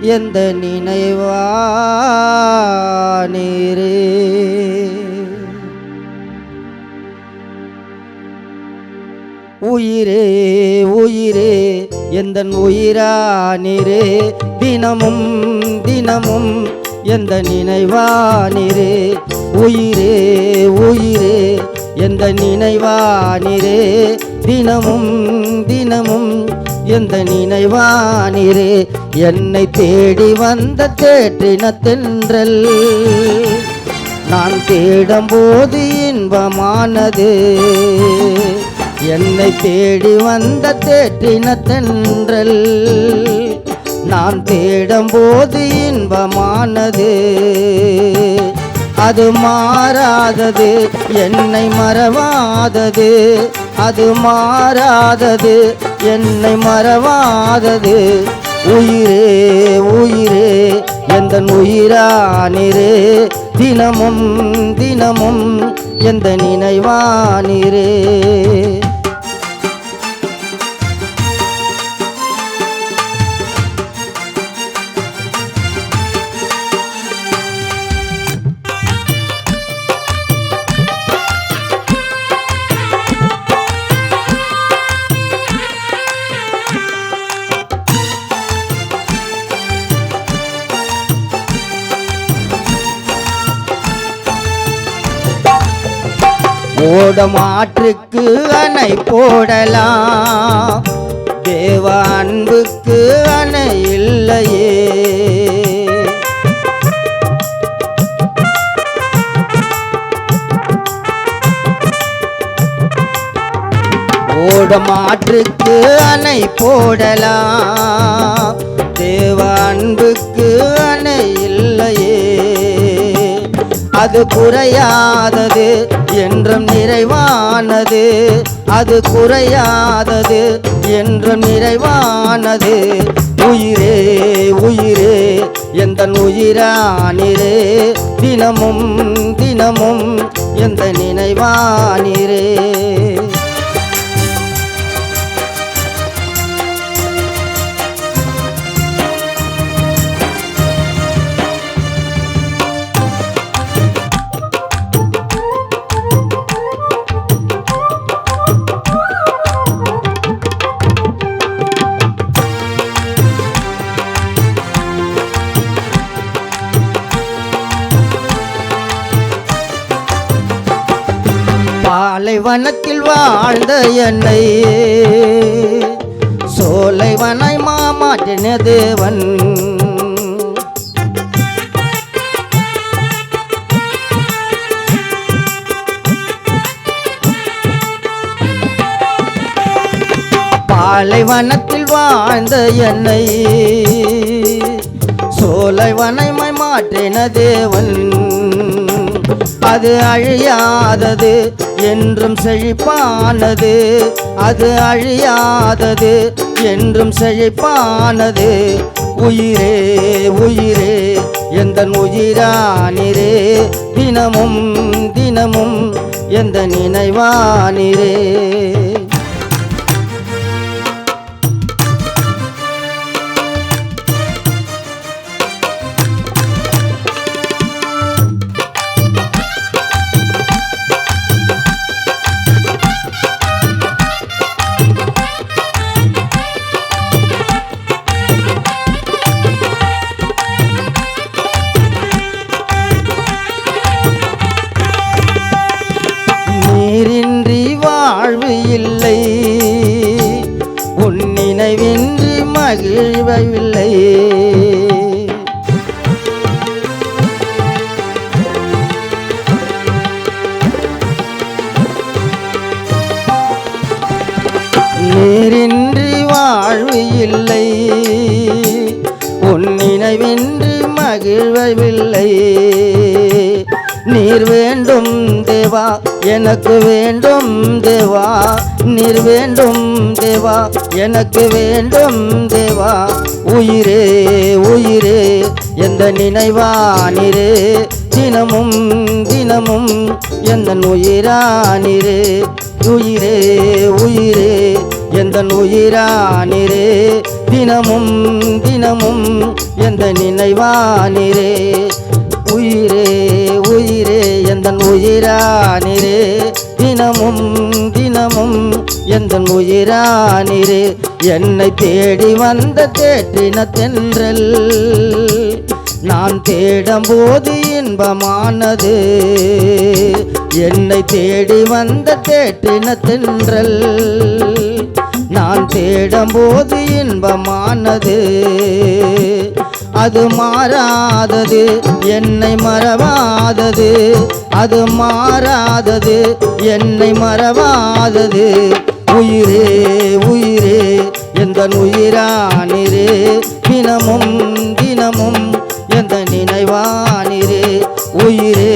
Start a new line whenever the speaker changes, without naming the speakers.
எந்த நினைவானீரே. உயிரே உயிரே எந்தன் உயிரானீரே, தினமும் தினமும் எந்த நினைவானீரே. உயிரே உயிரே எந்த நினைவானீரே, தினமும் தினமும் எந்த நினைவானீரே. என்னை தேடி வந்த தேற்றின தென்றல் நான் தேடும் போது இன்பமானது. என்னை தேடி வந்த தேற்றின தென்றல் நான் தேடும் போது இன்பமானது. அது மாறாதது, என்னை மறவாதது. அது மாறாதது, என்னை மறவாதது. உயிரே உயிரே எந்தன் உயிரானீரே, தினமும் தினமும் எந்த நினைவானீரே. ஓடும் ஆற்றுக்கு அணை போடலாம், தேவ அன்புக்கு அணை இல்லையே. ஓடும் ஆற்றுக்கு அணை போடலாம், தேவ அன்புக்கு அணை இல்லையே. அது குறையாதது என்றும் நிறைவானது. அது குறையாதது என்றும் நிறைவானது. உயிரே உயிரே எந்தன் உயிரானீரே, தினமும் தினமும் எந்த நினைவானீரே. பாலைவனத்தில் வாழ்ந்த என்னை சோலைவனை மாற்றின தேவன். பாலைவனத்தில் வாழ்ந்த என்னை சோலைவனை மாற்றின தேவன். அது அழியாதது என்றும் செழிப்பானது. அது அழியாதது என்றும் செழிப்பானது. உயிரே உயிரே எந்தன் உயிரானீரே, தினமும் தினமும் எந்த நினைவானீரே. நீரின்றி வாழ்வு இல்லை, உன் நினைவின்றி மகிழ்வில்லை. நீரின்றி வாழ்வு இல்லை, உன் நினைவின்றி மகிழ்வில்லை. நீர் வேண்டும் தேவா எனக்கு வேண்டும் தேவா, நீர் வேண்டும் தேவா எனக்கு வேண்டும் தேவா. உயிரே உயிரே எந்த நினைவானீரே, தினமும் தினமும் எந்தன் உயிரானீரே. உயிரே உயிரே எந்தன் உயிரானீரே, தினமும் தினமும் எந்த நினைவானிரே உயிரே உயிரே எந்தன் உயிரானிரே தினமும் தினமும் எந்தன் உயிரானிரே என்னை தேடி வந்த தேற்றின தென்றல் நான் தேடும் போது இன்பமானது என்னை தேடி வந்த தேற்றின தென்றல் நான் தேடும் போது இன்பமானது அது மாறாதது என்னை மறவாதது அது மாறாதது என்னை மறவாதது உயிரே உயிரே எந்தன் உயிரானிரே தினமும் தினமும் எந்த நினைவானிரே உயிரே